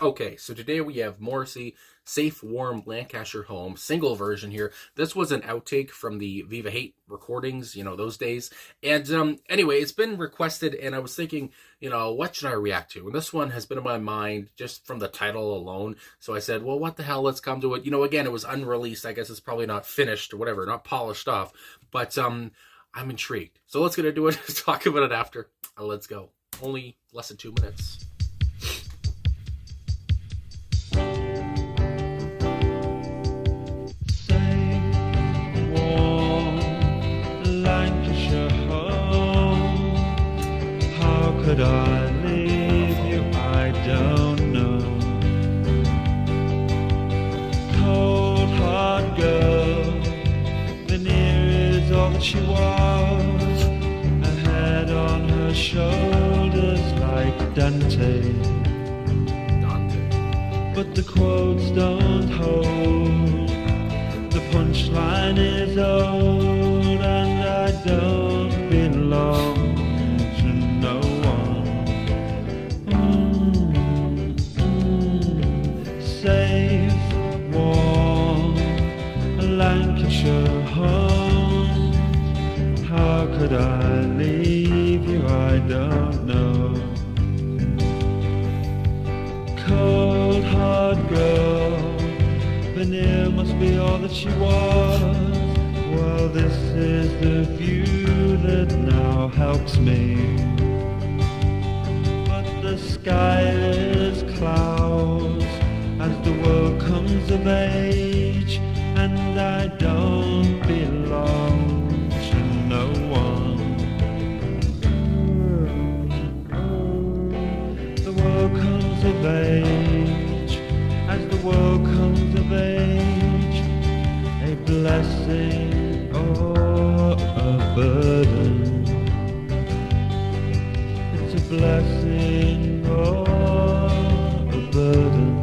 Okay, so today we have Morrissey, Safe, Warm, Lancashire Home, single version here. This was an outtake from the Viva Hate recordings, those days. And anyway, it's been requested, and I was thinking, what should I react to? And this one has been in my mind just from the title alone. So I said, well, what the hell, let's come to it. Again, it was unreleased. I guess it's probably not finished or whatever, not polished off. But I'm intrigued. So let's get into it, talk about it after. Let's go. Only less than 2 minutes. Could I leave you? I don't know. Cold, hard girl, veneer is all that she was. A head on her shoulders like Dante. But the quotes don't hold. The punchline is old, and I don't belong. Safe, warm, Lancashire home. How could I leave you? I don't know. Cold, hard girl, veneer must be all that she was. Well, this is the view that now helps me. But the sky is clouds as the world comes of age, and I don't belong to no one. The world comes of age, as the world comes of age, a blessing or a burden. It's a blessing or a burden.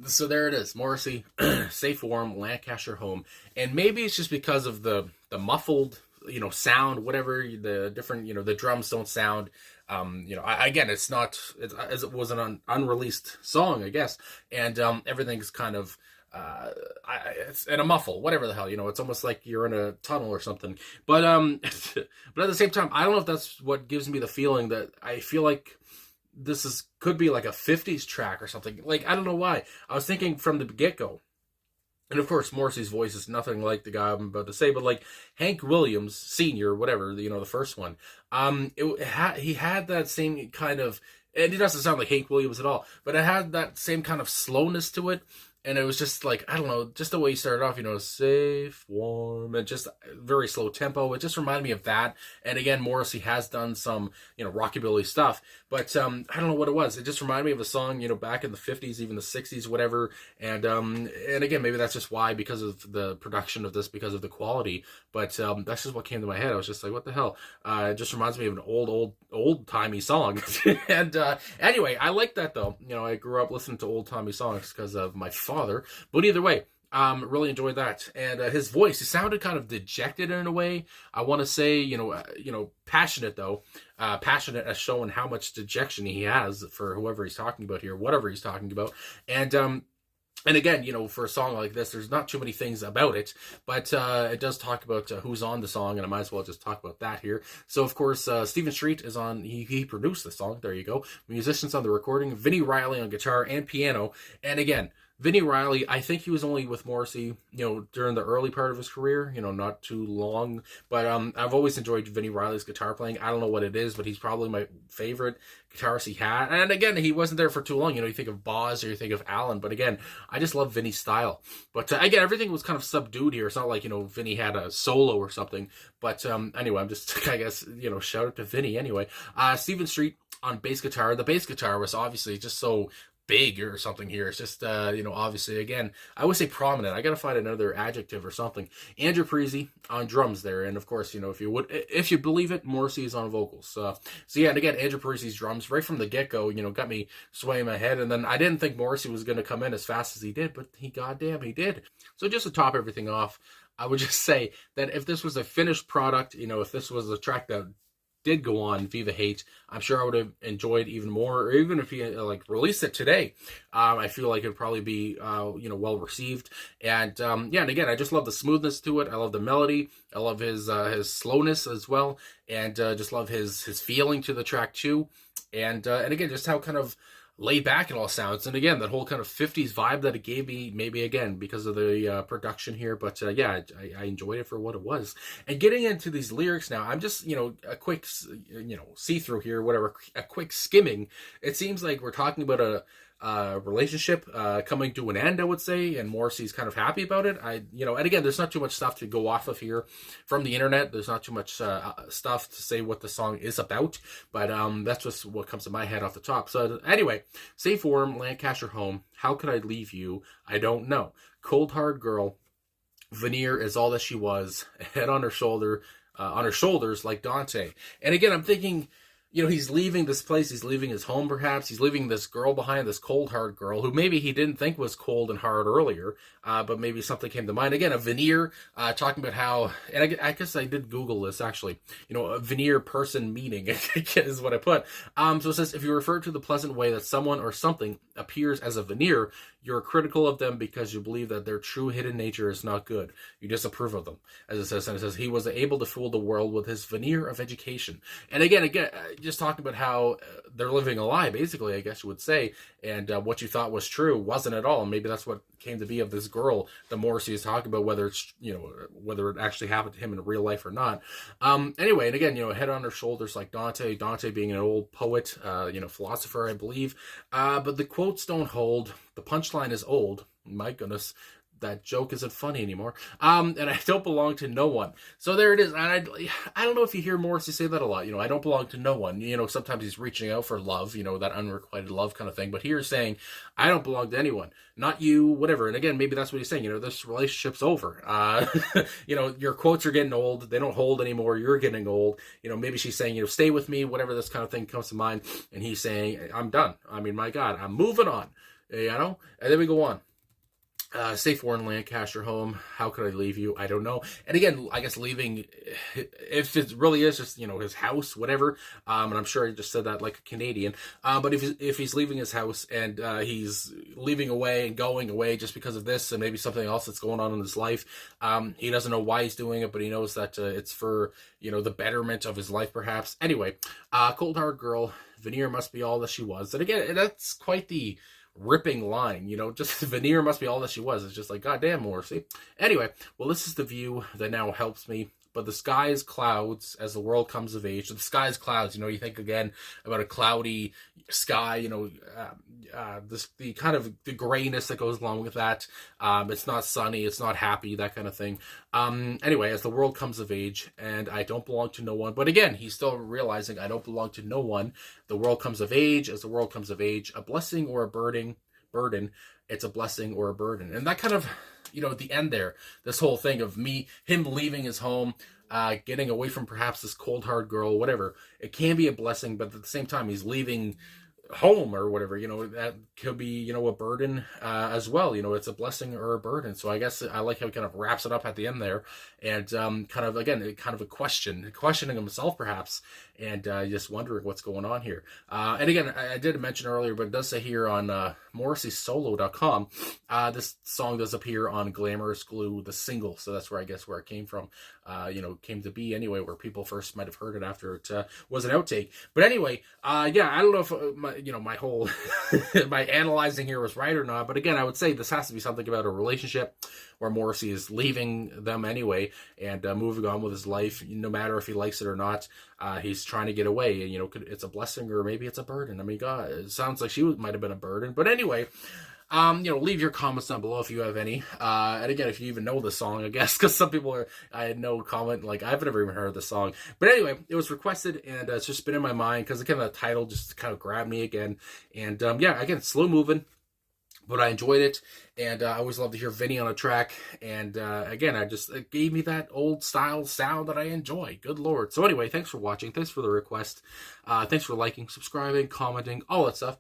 So there it is, Morrissey, Safe, Warm, Lancashire Home. And maybe it's just because of the muffled, sound, whatever, the different, the drums don't sound, again, it's not, as it was an unreleased song, I guess. And everything's kind of, it's in a muffle, whatever the hell, it's almost like you're in a tunnel or something. But, but at the same time, I don't know if that's what gives me the feeling that I feel like could be like a 50s track or something. Like, I don't know why. I was thinking from the get-go. And of course, Morrissey's voice is nothing like the guy I'm about to say, but like Hank Williams Sr., whatever, the first one. He had that same kind of, and he doesn't sound like Hank Williams at all, but it had that same kind of slowness to it. And it was just like, I don't know, just the way he started off, safe, warm, and just very slow tempo. It just reminded me of that. And again, Morrissey has done some, rockabilly stuff. But I don't know what it was. It just reminded me of a song, back in the 50s, even the 60s, whatever. And again, maybe that's just why, because of the production of this, because of the quality. But that's just what came to my head. I was just like, what the hell? It just reminds me of an old-timey song. And anyway, I like that, though. I grew up listening to old-timey songs because of my father. But either way, really enjoyed that. And his voice, he sounded kind of dejected in a way. I want to say, passionate though. Passionate as showing how much dejection he has for whoever he's talking about here, whatever he's talking about. And again, for a song like this, there's not too many things about it, but it does talk about who's on the song, and I might as well just talk about that here. So, of course, Stephen Street is on, he produced the song, there you go. Musicians on the recording, Vinnie Riley on guitar and piano, and again, Vinnie Riley, I think he was only with Morrissey, during the early part of his career, not too long. But I've always enjoyed Vinnie Riley's guitar playing. I don't know what it is, but he's probably my favorite guitarist he had. And again, he wasn't there for too long. You think of Boz or you think of Alan. But again, I just love Vinnie's style. But again, everything was kind of subdued here. It's not like, Vinnie had a solo or something. But anyway, I'm just, I guess, shout out to Vinnie anyway. Stephen Street on bass guitar. The bass guitar was obviously just so big or something here. It's just, obviously, again, I would say prominent. I gotta find another adjective or something. Andrew Parisi on drums there, and of course, if you believe it, Morrissey is on vocals. So yeah, and again, Andrew Parisi's drums right from the get-go, got me swaying my head, and then I didn't think Morrissey was gonna come in as fast as he did, but he did. So just to top everything off, I would just say that if this was a finished product, if this was a track that did go on Viva Hate, I'm sure I would have enjoyed even more, or even if he like released it today, I feel like it'd probably be well received. And yeah, and again, I just love the smoothness to it. I love the melody. I love his slowness as well, and just love his feeling to the track too. And again, just how kind of laid back it all sounds, and again, that whole kind of 50s vibe that it gave me, maybe again because of the production here, but yeah, I enjoyed it for what it was. And getting into these lyrics now, I'm just a quick see through here, whatever, a quick skimming. It seems like we're talking about a relationship coming to an end, I would say, and Morrissey's kind of happy about it. And again, there's not too much stuff to go off of here from the internet. There's not too much stuff to say what the song is about, but that's just what comes to my head off the top. So anyway, safe form, Lancashire home, how could I leave you? I don't know. Cold hard girl, veneer is all that she was, head on her shoulders like Dante. And again, I'm thinking, he's leaving this place, he's leaving his home perhaps, he's leaving this girl behind, this cold, hard girl, who maybe he didn't think was cold and hard earlier, but maybe something came to mind. Again, a veneer, talking about how, and I guess I did Google this actually, a veneer person meaning is what I put. So it says, if you refer to the pleasant way that someone or something appears as a veneer, you're critical of them because you believe that their true hidden nature is not good. You disapprove of them, as it says. And it says, he was able to fool the world with his veneer of education. And again, just talking about how they're living a lie, basically, I guess you would say. And what you thought was true wasn't at all. And maybe that's what came to be of this girl that Morrissey is talking about, whether it's, whether it actually happened to him in real life or not. Anyway, and again, head on her shoulders like Dante being an old poet, philosopher, I believe. But the quotes don't hold. The punchline is old. My goodness, that joke isn't funny anymore. And I don't belong to no one. So there it is. And I don't know if you hear Morrissey say that a lot. I don't belong to no one. Sometimes he's reaching out for love, that unrequited love kind of thing. But here he's saying, I don't belong to anyone. Not you, whatever. And again, maybe that's what he's saying. This relationship's over. Your quotes are getting old. They don't hold anymore. You're getting old. Maybe she's saying, stay with me, whatever this kind of thing comes to mind. And he's saying, I'm done. I mean, my God, I'm moving on. And then we go on. Safe Warren, Lancashire home, how could I leave you? I don't know. And again, I guess leaving, if it really is just, his house, whatever, and I'm sure I just said that like a Canadian, but if he's leaving his house and he's leaving away and going away just because of this and maybe something else that's going on in his life, he doesn't know why he's doing it, but he knows that it's for, the betterment of his life perhaps. Anyway, cold hard girl, veneer must be all that she was. And again, that's quite the ripping line, just veneer must be all that she was. It's just like, goddamn, Morrissey. Anyway, well, this is the view that now helps me. But the sky is clouds as the world comes of age. So the sky is clouds. You think again about a cloudy sky. The kind of the grayness that goes along with that. It's not sunny. It's not happy. That kind of thing. Anyway, as the world comes of age, and I don't belong to no one. But again, he's still realizing I don't belong to no one. The world comes of age. As the world comes of age, a blessing or a burden. It's a blessing or a burden, and that kind of. At the end there, this whole thing of him leaving his home, getting away from perhaps this cold, hard girl, whatever. It can be a blessing, but at the same time, he's leaving home or whatever, that could be, a burden as well. It's a blessing or a burden. So I guess I like how he kind of wraps it up at the end there and kind of a questioning himself perhaps, and just wondering what's going on here. And again, I did mention earlier, but it does say here on morrisseysolo.com, this song does appear on Glamorous Glue, the single. So that's where it came from, came to be anyway, where people first might have heard it after it was an outtake. But anyway, yeah, I don't know if my whole my analyzing here was right or not, but again, I would say this has to be something about a relationship where Morrissey is leaving them anyway and moving on with his life, no matter if he likes it or not. He's trying to get away, and it's a blessing or maybe it's a burden. I mean, God, it sounds like she might have been a burden, but anyway. Leave your comments down below if you have any. And again, if you even know the song, I guess, because some people I had no comment, like I've never even heard the song. But anyway, it was requested and it's just been in my mind because again, the title just kind of grabbed me again. And yeah, again, slow moving, but I enjoyed it. And I always love to hear Vinny on a track. And again, it gave me that old style sound that I enjoy. Good Lord. So anyway, thanks for watching. Thanks for the request. Thanks for liking, subscribing, commenting, all that stuff.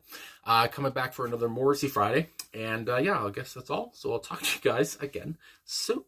Coming back for another Morrissey Friday. And yeah, I guess that's all. So I'll talk to you guys again soon.